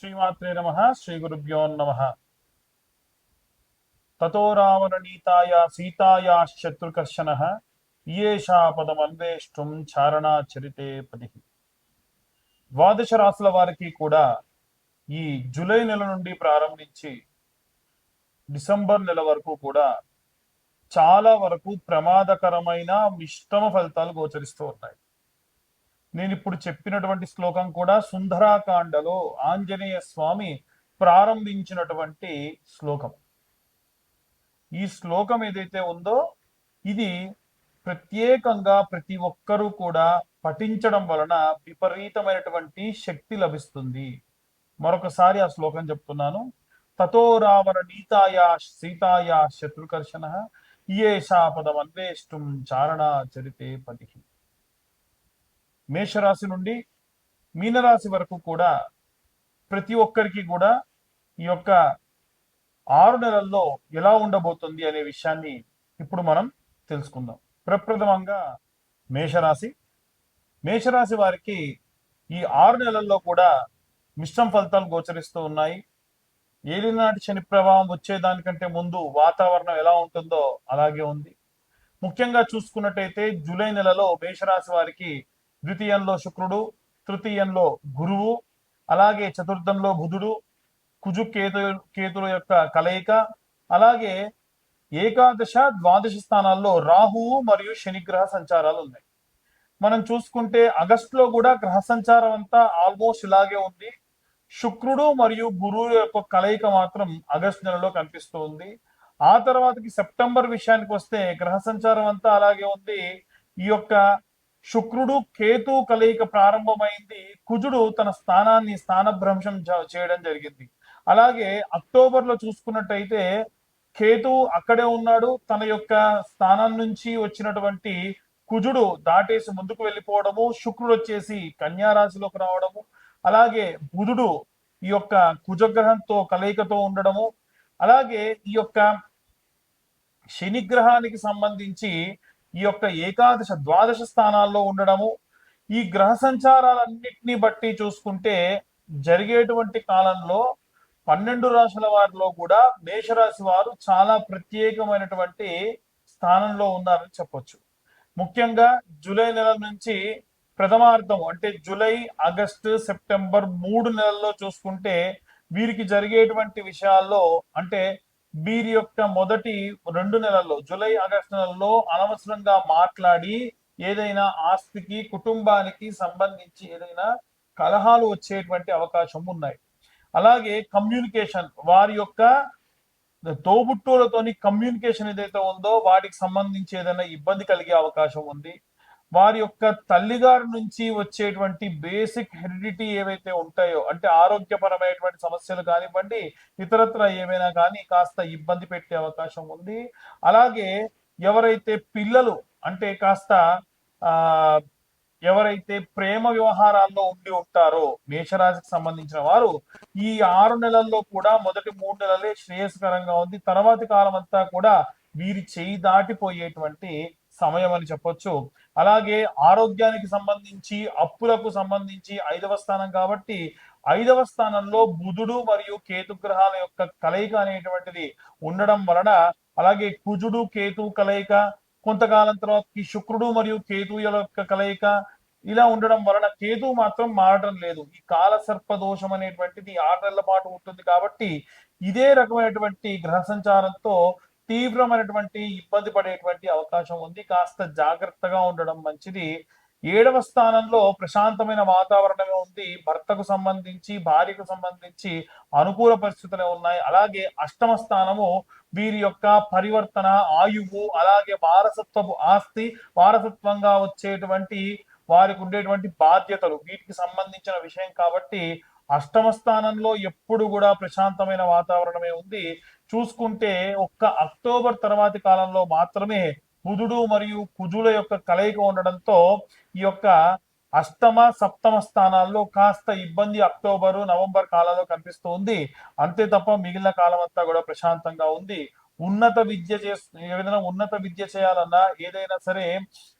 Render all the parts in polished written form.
శ్రీమాత్రే నమః. శ్రీ గురుభ్యో నమః. తతో రావణ నీతాయ సీతాయాశ్చతుర్కర్షణః ఈయేషా పదమన్వేష్టం చారణా చరితే పది. ద్వాదశ రాశుల వారికి కూడా ఈ జూలై నెల నుండి ప్రారంభించి డిసెంబర్ నెల వరకు కూడా చాలా వరకు ప్రమాదకరమైన మిశ్రమ ఫలితాలు గోచరిస్తూ ఉన్నాయి. నేను ఇప్పుడు చెప్పినటువంటి శ్లోకం కూడా సుందరాకాండలో ఆంజనేయ స్వామి ప్రారంభించినటువంటి శ్లోకం. ఈ శ్లోకం ఏదైతే ఉందో ఇది ప్రత్యేకంగా ప్రతి ఒక్కరూ కూడా పఠించడం వలన విపరీతమైనటువంటి శక్తి లభిస్తుంది. మరొకసారి ఆ శ్లోకం చెప్తున్నాను. తతో రావణ నీతాయా సీతాయా శత్రుకర్షణ ఈయేషా పదమన్వేష్టం చారణా చరితే పది. మేషరాశి నుండి మీనరాశి వరకు కూడా ప్రతి ఒక్కరికి కూడా ఈ యొక్క 6 నెలల్లో ఎలా ఉండబోతుంది అనే విషయాన్ని ఇప్పుడు మనం తెలుసుకుందాం. ప్రప్రథమంగా మేషరాశి వారికి ఈ 6 నెలల్లో కూడా మిశ్రమ ఫలితాలు గోచరిస్తూ ఉన్నాయి. ఏలినాటి శని ప్రభావం వచ్చేదానికంటే ముందు వాతావరణం ఎలా ఉంటుందో అలాగే ఉంది. ముఖ్యంగా చూసుకున్నట్టయితే జూలై నెలలో మేషరాశి వారికి ద్వితీయంలో శుక్రుడు, తృతీయంలో గురువు, అలాగే చతుర్థంలో బుధుడు, కేతుల యొక్క కలయిక, అలాగే ఏకాదశ ద్వాదశ స్థానాల్లో రాహువు మరియు శనిగ్రహ సంచారాలు ఉన్నాయి. మనం చూసుకుంటే ఆగస్టులో కూడా గ్రహ సంచారం అంతా ఆల్మోస్ట్ ఇలాగే ఉంది. శుక్రుడు మరియు గురువు యొక్క కలయిక మాత్రం ఆగస్టు నెలలో కనిపిస్తూ ఉంది. ఆ తర్వాతకి సెప్టెంబర్ విషయానికి వస్తే గ్రహ సంచారం అంతా అలాగే ఉంది. ఈ యొక్క శుక్రుడు కేతు కలయిక ప్రారంభమైంది. కుజుడు తన స్థానభ్రంశం చేయడం జరిగింది. అలాగే అక్టోబర్ లో చూసుకున్నట్టయితే కేతు అక్కడే ఉన్నాడు. తన యొక్క స్థానం నుంచి వచ్చినటువంటి కుజుడు దాటేసి ముందుకు వెళ్ళిపోవడము, శుక్రుడు వచ్చేసి కన్యా రాశిలోకి రావడము, అలాగే బుధుడు ఈ యొక్క కుజగ్రహంతో కలయికతో ఉండడము, అలాగే ఈ యొక్క శనిగ్రహానికి సంబంధించి ఈ యొక్క ఏకాదశ ద్వాదశ స్థానాల్లో ఉండడము, ఈ గ్రహ సంచారాలన్నింటినీ బట్టి చూసుకుంటే జరిగేటువంటి కాలంలో 12 రాశుల వారిలో కూడా మేషరాశి వారు చాలా ప్రత్యేకమైనటువంటి స్థానంలో ఉన్నారని చెప్పొచ్చు. ముఖ్యంగా జూలై నెల నుంచి ప్రథమార్థం అంటే జూలై, ఆగస్టు, సెప్టెంబర్ 3 నెలల్లో చూసుకుంటే వీరికి జరిగేటువంటి విషయాల్లో అంటే వీరి యొక్క మొదటి 2 నెలల్లో జూలై, ఆగస్టు నెలల్లో అనవసరంగా మాట్లాడి ఏదైనా ఆస్తికి, కుటుంబానికి సంబంధించి ఏదైనా కలహాలు వచ్చేటువంటి అవకాశం ఉన్నాయి. అలాగే కమ్యూనికేషన్, వారి యొక్క తోబుట్టువులతోని కమ్యూనికేషన్ ఏదైతే ఉందో వాటికి సంబంధించి ఏదైనా ఇబ్బంది కలిగే అవకాశం ఉంది. వారి యొక్క తల్లిగారి నుంచి వచ్చేటువంటి బేసిక్ హెరిడిటీ ఏవైతే ఉంటాయో అంటే ఆరోగ్యపరమైనటువంటి సమస్యలు కానివ్వండి, ఇతరత్ర ఏమైనా కానీ కాస్త ఇబ్బంది పెట్టే అవకాశం ఉంది. అలాగే ఎవరైతే పిల్లలు అంటే కాస్త ఎవరైతే ప్రేమ వ్యవహారాల్లో ఉండి ఉంటారో మేషరాశికి సంబంధించిన వారు ఈ 6 నెలల్లో కూడా మొదటి 3 నెలలే శ్రేయస్కరంగా ఉంది. తర్వాతి కాలం అంతా కూడా వీరి చేయి దాటిపోయేటువంటి సమయం అని చెప్పొచ్చు. అలాగే ఆరోగ్యానికి సంబంధించి, అప్పులకు సంబంధించి 5వ స్థానం కాబట్టి 5వ స్థానంలో బుధుడు మరియు కేతు గ్రహాల యొక్క కలయిక అనేటువంటిది ఉండడం వలన, అలాగే కుజుడు కేతు కలయిక, కొంతకాలం తర్వాత శుక్రుడు మరియు కేతు యొక్క కలయిక ఇలా ఉండడం వలన కేతు మాత్రం మారడం లేదు. ఈ కాల సర్ప దోషం అనేటువంటిది 6 నెలల పాటు ఉంటుంది కాబట్టి ఇదే రకమైనటువంటి గ్రహ సంచారంతో తీవ్రమైనటువంటి ఇబ్బంది పడేటువంటి అవకాశం ఉంది. కాస్త జాగ్రత్తగా ఉండడం మంచిది. 7వ స్థానంలో ప్రశాంతమైన వాతావరణమే ఉంది. భర్తకు సంబంధించి, భార్యకు సంబంధించి అనుకూల పరిస్థితులే ఉన్నాయి. అలాగే 8వ స్థానము వీరి యొక్క పరివర్తన, ఆయువు, అలాగే వారసత్వపు ఆస్తి, వారసత్వంగా వచ్చేటువంటి వారికి ఉండేటువంటి బాధ్యతలు వీటికి సంబంధించిన విషయం కాబట్టి 8వ స్థానంలో ఎప్పుడు కూడా ప్రశాంతమైన వాతావరణమే ఉంది. చూసుకుంటే ఒక్క అక్టోబర్ తర్వాతి కాలంలో మాత్రమే బుధుడు మరియు కుజుల యొక్క కలయిక ఉండడంతో ఈ యొక్క 8వ, 7వ స్థానాల్లో కాస్త ఇబ్బంది అక్టోబరు, నవంబర్ కాలంలో కనిపిస్తూ ఉంది. అంతే తప్ప మిగిలిన కాలం అంతా కూడా ప్రశాంతంగా ఉంది. ఉన్నత విద్య ఏదైనా ఉన్నత విద్య చేయాలన్నా, ఏదైనా సరే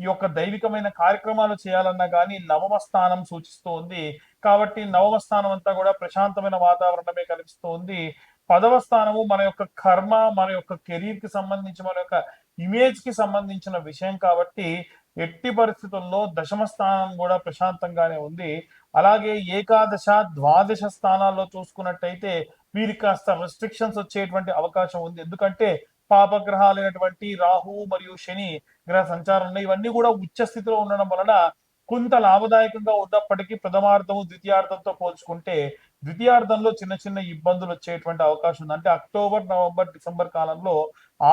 ఈ యొక్క దైవికమైన కార్యక్రమాలు చేయాలన్నా కానీ నవమ స్థానం సూచిస్తూ ఉంది. కాబట్టి నవమ స్థానం అంతా కూడా ప్రశాంతమైన వాతావరణమే కనిపిస్తూ ఉంది. 10వ స్థానము మన యొక్క కర్మ, మన యొక్క కెరీర్ కి సంబంధించి, మన యొక్క ఇమేజ్ కి సంబంధించిన విషయం కాబట్టి ఎట్టి పరిస్థితుల్లో దశమ స్థానం కూడా ప్రశాంతంగానే ఉంది. అలాగే ఏకాదశ, ద్వాదశ స్థానాల్లో చూసుకున్నట్టయితే వీరికి కాస్త రెస్ట్రిక్షన్స్ వచ్చేటువంటి అవకాశం ఉంది. ఎందుకంటే పాపగ్రహాలైనటువంటి రాహు మరియు శని గ్రహ సంచారం ఉన్నాయి. ఇవన్నీ కూడా ఉచ్చ స్థితిలో ఉండడం వలన కొంత లాభదాయకంగా ఉన్నప్పటికీ ప్రథమార్థము ద్వితీయార్థంతో పోల్చుకుంటే ద్వితీయార్థంలో చిన్న చిన్న ఇబ్బందులు వచ్చేటువంటి అవకాశం ఉంది. అంటే అక్టోబర్, నవంబర్, డిసెంబర్ కాలంలో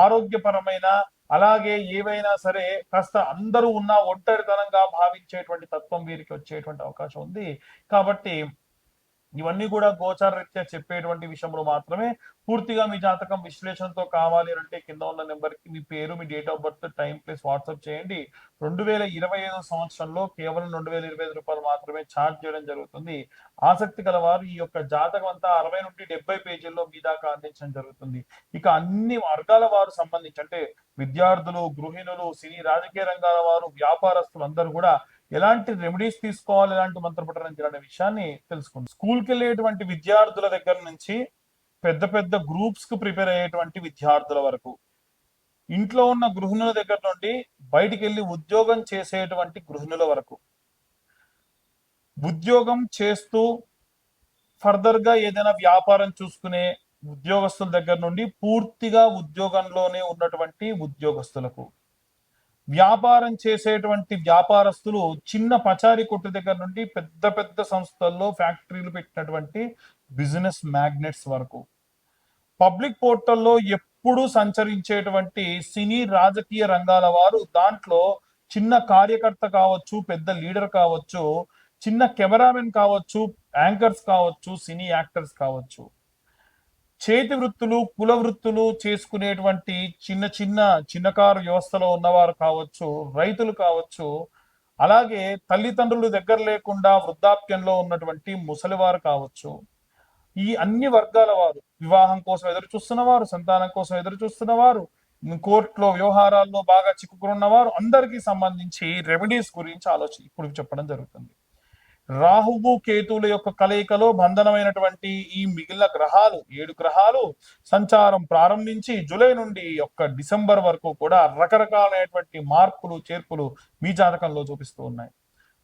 ఆరోగ్యపరమైన, అలాగే ఏవైనా సరే కాస్త అందరూ ఉన్న ఒంటరితనంగా భావించేటువంటి తత్వం వీరికి వచ్చేటువంటి అవకాశం ఉంది. కాబట్టి ఇవన్నీ కూడా గోచార రీత్యా చెప్పేటువంటి విషయంలో మాత్రమే. పూర్తిగా మీ జాతకం విశ్లేషణతో కావాలి అంటే కింద ఉన్న నెంబర్కి మీ పేరు, మీ date of birth, time, place WhatsApp చేయండి. 2025 సంవత్సరంలో కేవలం 2025 రూపాయలు మాత్రమే ఛార్జ్ చేయడం జరుగుతుంది. ఆసక్తి గలవారు ఈ యొక్క జాతకం అంతా 60 నుండి 70 పేజీల్లో మీ దాకా అందించడం జరుగుతుంది. ఇక అన్ని వర్గాల వారు సంబంధించి అంటే విద్యార్థులు, గృహిణులు, సినీ రాజకీయ రంగాల వారు, వ్యాపారస్తులు అందరూ కూడా ఎలాంటి రెమెడీస్ తీసుకోవాలి, ఎలాంటి మంత్రపఠనం చేయాలనే విషయాన్ని తెలుసుకుందాం. స్కూల్కి వెళ్ళేటువంటి విద్యార్థుల దగ్గర నుంచి పెద్ద పెద్ద గ్రూప్స్ కు ప్రిపేర్ అయ్యేటువంటి విద్యార్థుల వరకు, ఇంట్లో ఉన్న గృహిణుల దగ్గర నుండి బయటికి వెళ్ళి ఉద్యోగం చేసేటువంటి గృహిణుల వరకు, ఉద్యోగం చేస్తూ ఫర్దర్ గా ఏదైనా వ్యాపారం చూసుకునే ఉద్యోగస్తుల దగ్గర నుండి పూర్తిగా ఉద్యోగంలోనే ఉన్నటువంటి ఉద్యోగస్తులకు, వ్యాపారం చేసేటువంటి వ్యాపారస్తులు చిన్న పచారీ కొట్టు దగ్గర నుండి పెద్ద పెద్ద సంస్థల్లో ఫ్యాక్టరీలు పెట్టినటువంటి బిజినెస్ మ్యాగ్నెట్స్ వరకు, పబ్లిక్ పోర్టల్లో ఎప్పుడు సంచరించేటువంటి సినీ రాజకీయ రంగాల వారు, దాంట్లో చిన్న కార్యకర్త కావచ్చు, పెద్ద లీడర్ కావచ్చు, చిన్న కెమెరామెన్ కావచ్చు, యాంకర్స్ కావచ్చు, సినీ యాక్టర్స్ కావచ్చు, చేతి వృత్తులు, కుల వృత్తులు చేసుకునేటువంటి చిన్నకారు వ్యవస్థలో ఉన్నవారు కావచ్చు, రైతులు కావచ్చు, అలాగే తల్లిదండ్రులు దగ్గర లేకుండా వృద్ధాప్యంలో ఉన్నటువంటి ముసలివారు కావచ్చు, ఈ అన్ని వర్గాల వారు, వివాహం కోసం ఎదురు చూస్తున్నవారు, సంతానం కోసం ఎదురు చూస్తున్నవారు, కోర్టులో వ్యవహారాల్లో బాగా చిక్కుకున్న వారు, అందరికీ సంబంధించి రెమెడీస్ గురించి ఇప్పుడు చెప్పడం జరుగుతుంది. రాహువు కేతువుల యొక్క కలయికలో బంధనమైనటువంటి ఈ మిగిలిన గ్రహాలు, 7 గ్రహాలు సంచారం ప్రారంభించి జూలై నుండి డిసెంబర్ వరకు కూడా రకరకాలైనటువంటి మార్పులు, చేర్పులు మీ జాతకంలో చూపిస్తూ ఉన్నాయి.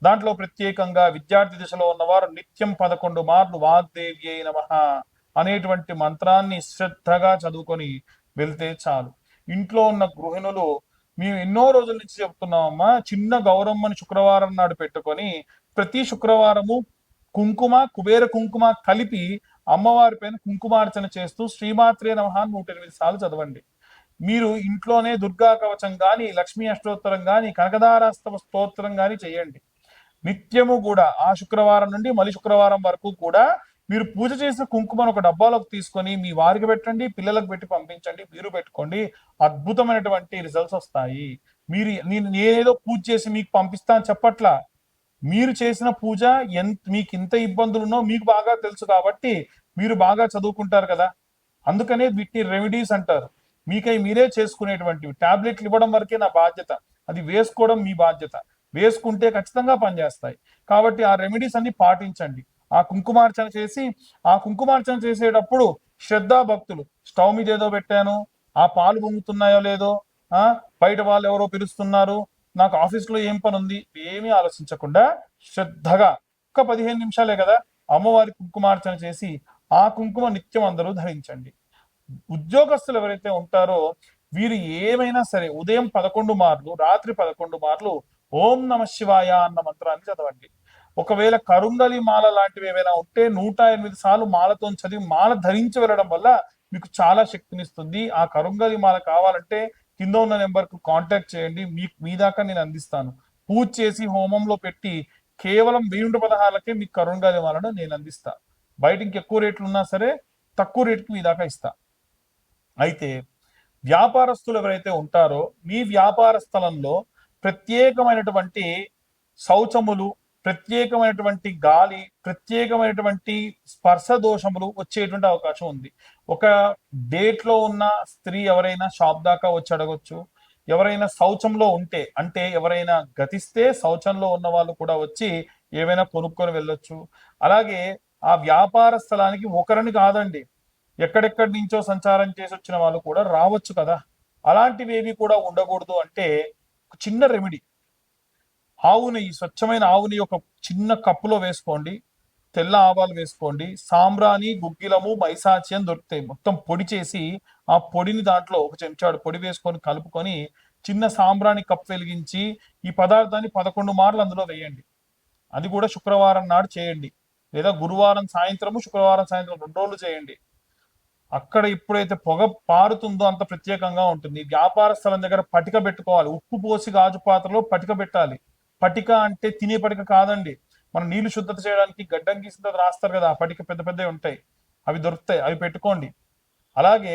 దాంట్లో ప్రత్యేకంగా విద్యార్థి దశలో ఉన్నవారు నిత్యం 11 మార్లు వాగ్దేవి అయిన మహా అనేటువంటి మంత్రాన్ని శ్రద్ధగా చదువుకొని వెళ్తే చాలు. ఇంట్లో ఉన్న గృహిణులు, మేము ఎన్నో రోజుల నుంచి చెప్తున్నామమ్మా, చిన్న గౌరమ్మని శుక్రవారం నాడు పెట్టుకొని ప్రతి శుక్రవారము కుంకుమ, కుబేర కుంకుమ కలిపి అమ్మవారి పైన కుంకుమార్చన చేస్తూ శ్రీమాత్రే నమః 108 సార్లు చదవండి. మీరు ఇంట్లోనే దుర్గా కవచం గాని, లక్ష్మీ అష్టోత్తరం గాని, కనకదారాస్తవ స్తోత్రం గాని చేయండి. నిత్యము కూడా ఆ శుక్రవారం నుండి మళ్ళీ శుక్రవారం వరకు కూడా మీరు పూజ చేసిన కుంకుమను ఒక డబ్బాలోకి తీసుకొని మీ వారికి పెట్టండి, పిల్లలకు పెట్టి పంపించండి, మీరు పెట్టుకోండి. అద్భుతమైనటువంటి రిజల్ట్స్ వస్తాయి. నేనేదో పూజ చేసి మీకు పంపిస్తాను చెప్పట్లా. మీరు చేసిన పూజ మీకు ఇంత ఇబ్బందులున్నో మీకు బాగా తెలుసు కాబట్టి మీరు బాగా చదువుకుంటారు కదా, అందుకనే వీటిని రెమెడీస్ అంటారు. మీరే చేసుకునేటువంటివి. టాబ్లెట్లు ఇవ్వడం వరకే నా బాధ్యత, అది వేసుకోవడం మీ బాధ్యత. వేసుకుంటే ఖచ్చితంగా పనిచేస్తాయి. కాబట్టి ఆ రెమెడీస్ అన్ని పాటించండి. ఆ కుంకుమార్చన చేసేటప్పుడు శ్రద్ధా భక్తులు, స్టవ్ మీద ఏదో పెట్టాను, ఆ పాలు పొంగుతున్నాయో లేదో, బయట వాళ్ళు ఎవరో పిలుస్తున్నారు, నాకు ఆఫీస్లో ఏం పని ఉంది, ఏమీ ఆలోచించకుండా శ్రద్ధగా 15 నిమిషాలే కదా అమ్మవారి కుంకుమార్చన చేసి ఆ కుంకుమ నిత్యం అందరూ ధరించండి. ఉద్యోగస్తులు ఎవరైతే ఉంటారో వీరు ఏమైనా సరే ఉదయం 11 మార్లు, రాత్రి 11 మార్లు ఓం నమ శివాయ అన్న మంత్రాన్ని చదవండి. ఒకవేళ కరుంగలి మాల లాంటివి ఏవైనా ఉంటే 108 సార్లు మాలతో చదివి మాల ధరించి వెళ్ళడం వల్ల మీకు చాలా శక్తినిస్తుంది. ఆ కరుంగలి మాల కావాలంటే కింద ఉన్న నెంబర్కు కాంటాక్ట్ చేయండి, మీ దాకా నేను అందిస్తాను. పూజ చేసి హోమంలో పెట్టి కేవలం 1016కే మీకు కరుంగలి మాలను నేను అందిస్తా. బయట ఇంకెక్కువ రేట్లు ఉన్నా సరే తక్కువ రేటుకి మీ దాకా ఇస్తా. అయితే వ్యాపారస్తులు ఎవరైతే ఉంటారో మీ వ్యాపార స్థలంలో ప్రత్యేకమైనటువంటి శౌచములు, ప్రత్యేకమైనటువంటి గాలి, ప్రత్యేకమైనటువంటి స్పర్శ దోషములు వచ్చేటువంటి అవకాశం ఉంది. ఒక డేట్ లో ఉన్న స్త్రీ ఎవరైనా షాప్ దాకా వచ్చి అడగొచ్చు. ఎవరైనా శౌచంలో ఉంటే, అంటే ఎవరైనా గతిస్తే శౌచంలో ఉన్న వాళ్ళు కూడా వచ్చి ఏవైనా కొనుక్కొని వెళ్ళొచ్చు. అలాగే ఆ వ్యాపార స్థలానికి ఒకరిని కాదండి, ఎక్కడెక్కడి నుంచో సంచారం చేసి వచ్చిన వాళ్ళు కూడా రావచ్చు కదా. అలాంటివి ఏవి కూడా ఉండకూడదు అంటే ఒక చిన్న రెమెడీ. ఆవు నెయ్యి, స్వచ్ఛమైన ఆవు నెయ్యి ఒక చిన్న కప్పులో వేసుకోండి. తెల్ల ఆవాలు వేసుకోండి. సాంబ్రాణి, గుగ్గిలము, మైసాచి అని దొరుకుతాయి. మొత్తం పొడి చేసి ఆ పొడిని దాంట్లో ఒక చెంచాడు పొడి వేసుకొని కలుపుకొని చిన్న సాంబ్రాణి కప్ వెలిగించి ఈ పదార్థాన్ని 11 మార్లు అందులో వేయండి. అది కూడా శుక్రవారం నాడు చేయండి, లేదా గురువారం సాయంత్రము, శుక్రవారం సాయంత్రం 2 రోజులు చేయండి. అక్కడ ఎప్పుడైతే పొగ పారుతుందో అంత ప్రత్యేకంగా ఉంటుంది. వ్యాపార స్థలం దగ్గర పటిక పెట్టుకోవాలి. ఉప్పు పోసి గాజు పాత్రలో పటిక పెట్టాలి. పటిక అంటే తినే పటిక కాదండి, మనం నీళ్లు శుద్ధత చేయడానికి గడ్డం గీసిన తర్వాత రాస్తారు కదా, ఆ పటిక పెద్ద పెద్దవి ఉంటాయి, అవి దొరుకుతాయి, అవి పెట్టుకోండి. అలాగే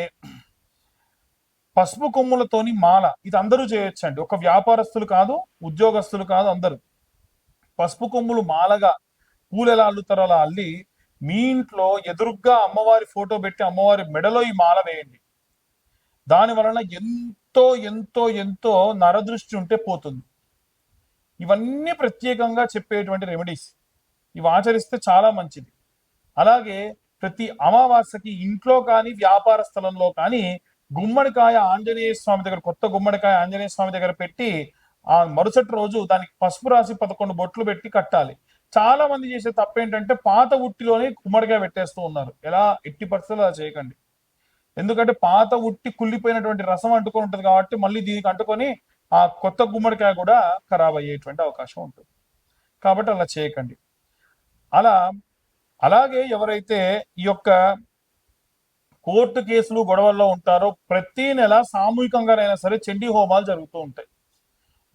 పసుపు కొమ్ములతోని మాల, ఇది అందరూ చేయొచ్చండి, ఒక వ్యాపారస్తులు కాదు, ఉద్యోగస్తులు కాదు, అందరూ. పసుపు కొమ్ములు మాలగా పూలు ఎలా అల్లుతారో అలా అల్లి మీ ఇంట్లో ఎదురుగ్గా అమ్మవారి ఫోటో పెట్టి అమ్మవారి మెడలో ఈ మాల వేయండి. దాని వలన ఎంతో ఎంతో ఎంతో నరదృష్టి ఉంటే పోతుంది. ఇవన్నీ ప్రత్యేకంగా చెప్పేటువంటి రెమెడీస్, ఇవి ఆచరిస్తే చాలా మంచిది. అలాగే ప్రతి అమావాస్యకి ఇంట్లో కానీ వ్యాపార స్థలంలో కానీ గుమ్మడికాయ ఆంజనేయ స్వామి దగ్గర, కొత్త గుమ్మడికాయ ఆంజనేయ స్వామి దగ్గర పెట్టి ఆ మరుసటి రోజు దానికి పసుపు రాసి 11 బొట్లు పెట్టి కట్టాలి. చాలా మంది చేసే తప్పు ఏంటంటే పాత ఉట్టిలోనే గుమ్మడికాయ పెట్టేస్తూ ఉన్నారు. ఎలా, ఎట్టి పరిస్థితుల్లో అలా చేయకండి. ఎందుకంటే పాత ఉట్టి కుళ్ళిపోయినటువంటి రసం అంటుకొని ఉంటుంది కాబట్టి మళ్ళీ దీనికి అంటుకొని ఆ కొత్త గుమ్మడికాయ కూడా ఖరాబ్ అయ్యేటువంటి అవకాశం ఉంటుంది. కాబట్టి అలా చేయకండి. అలా అలాగే ఎవరైతే ఈ యొక్క కోర్టు కేసులు గొడవల్లో ఉంటారో ప్రతి నెల సామూహికంగానైనా సరే చండీ హోమాలు జరుగుతూ ఉంటాయి.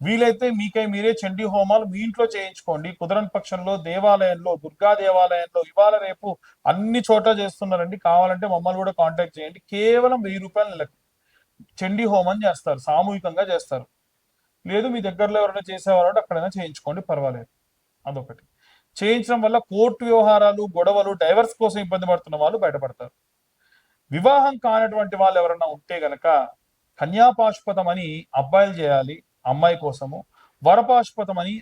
వీలైతే మీకై మీరే చండీ హోమాలు మీ ఇంట్లో చేయించుకోండి. కుదరని పక్షంలో దేవాలయంలో, దుర్గా దేవాలయంలో ఇవాళ రేపు అన్ని చోట్ల చేస్తున్నారండి. కావాలంటే మమ్మల్ని కూడా కాంటాక్ట్ చేయండి. కేవలం 1000 రూపాయల నెలకు చండీ హోమం చేస్తారు, సామూహికంగా చేస్తారు. లేదు మీ దగ్గరలో ఎవరైనా చేసేవారు అక్కడైనా చేయించుకోండి, పర్వాలేదు. అదొకటి. చేయించడం వల్ల కోర్టు వ్యవహారాలు, గొడవలు, డైవర్స్ కోసం ఇబ్బంది పడుతున్న వాళ్ళు బయటపడతారు. వివాహం కానటువంటి వాళ్ళు ఎవరన్నా ఉంటే గనక కన్యాపాశుపతం అని అబ్బాయిలు చేయాలి అమ్మాయి కోసము, వరపాశుపతం అని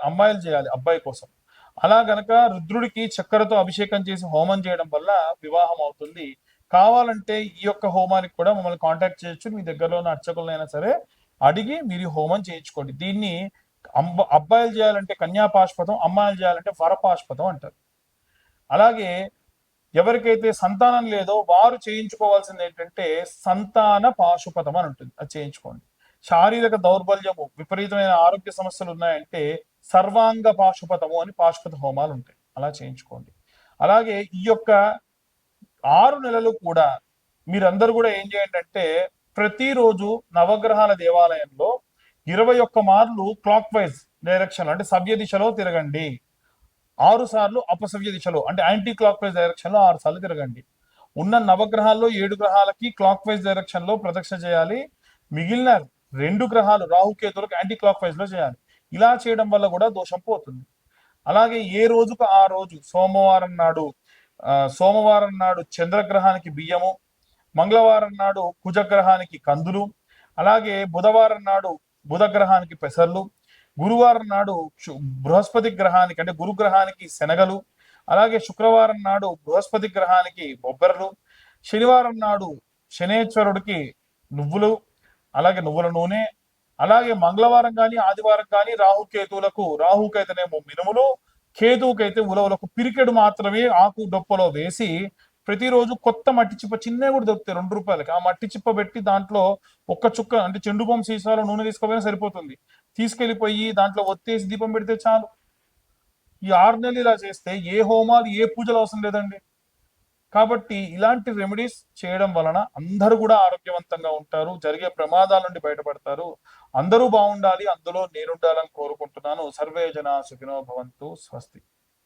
అమ్మాయిలు చేయాలి అబ్బాయి కోసం. అలా గనక రుద్రుడికి చక్కెరతో అభిషేకం చేసి హోమం చేయడం వల్ల వివాహం అవుతుంది. కావాలంటే ఈ యొక్క హోమానికి కూడా మమ్మల్ని కాంటాక్ట్ చేయొచ్చు. మీ దగ్గరలో ఉన్న అర్చకులైనా సరే అడిగి మీరు హోమం చేయించుకోండి. దీన్ని అబ్బాయిలు చేయాలంటే కన్యాపాశుపతం, అమ్మాయిలు చేయాలంటే వరపాశుపతం అంటారు. అలాగే ఎవరికైతే సంతానం లేదో వారు చేయించుకోవాల్సింది ఏంటంటే సంతాన పాశుపతం అని ఉంటుంది, అది చేయించుకోండి. శారీరక దౌర్బల్యము, విపరీతమైన ఆరోగ్య సమస్యలు ఉన్నాయంటే సర్వాంగ పాశుపతము అని పాశుపత హోమాలు ఉంటాయి, అలా చేయించుకోండి. అలాగే ఈ యొక్క 6 నెలలు కూడా మీరందరూ కూడా ఏం చేయండి అంటే ప్రతిరోజు నవగ్రహాల దేవాలయంలో 21 మార్లు క్లాక్ వైజ్ డైరెక్షన్ అంటే సవ్య దిశలో తిరగండి. 6 సార్లు అపసవ్య దిశలో అంటే యాంటీ క్లాక్ వైజ్ డైరెక్షన్ లో 6 సార్లు తిరగండి. ఉన్న నవగ్రహాల్లో 7 గ్రహాలకి క్లాక్ వైజ్ డైరెక్షన్ లో ప్రదక్షిణ చేయాలి. మిగిలిన 2 గ్రహాలు రాహుకేతులకు యాంటీ క్లాక్ వైజ్ లో చేయాలి. ఇలా చేయడం వల్ల కూడా దోషం పోతుంది. అలాగే ఏ రోజుకు ఆ రోజు సోమవారం నాడు చంద్రగ్రహానికి బియ్యము, మంగళవారం నాడు కుజగ్రహానికి కందులు, అలాగే బుధవారం నాడు బుధగ్రహానికి పెసర్లు, గురువారం నాడు బృహస్పతి గ్రహానికి అంటే గురుగ్రహానికి శనగలు, అలాగే శుక్రవారం నాడు బృహస్పతి గ్రహానికి బొబ్బర్లు, శనివారం నాడు శనేశ్వరుడికి నువ్వులు, అలాగే నువ్వుల నూనె, అలాగే మంగళవారం కానీ ఆదివారం కానీ రాహుకైతేనేమో మినుములు, కేతువుకైతే ఉలవలకు పిరికెడు మాత్రమే ఆకు డొప్పలో వేసి ప్రతిరోజు కొత్త మట్టి చిప్ప చిన్నవి కూడా దొరుకుతాయి 2 రూపాయలకి, ఆ మట్టి చిప్ప పెట్టి దాంట్లో ఒక్క చుక్క అంటే చెండుపం సీసాలో నూనె తీసుకోపోయినా సరిపోతుంది, తీసుకెళ్లిపోయి దాంట్లో ఒత్తేసి దీపం పెడితే చాలు. ఈ 6 నెలలు ఇలా చేస్తే ఏ హోమాలు ఏ పూజలు అవసరం లేదండి. కాబట్టి ఇలాంటి రెమెడీస్ చేయడం వలన అందరూ కూడా ఆరోగ్యవంతంగా ఉంటారు, జరిగే ప్రమాదాల నుండి బయటపడతారు. అందరూ బాగుండాలి, అందులో నేనుండాలని కోరుకుంటున్నాను. సర్వే జనా సుఖినో భవంతు. స్వస్తి.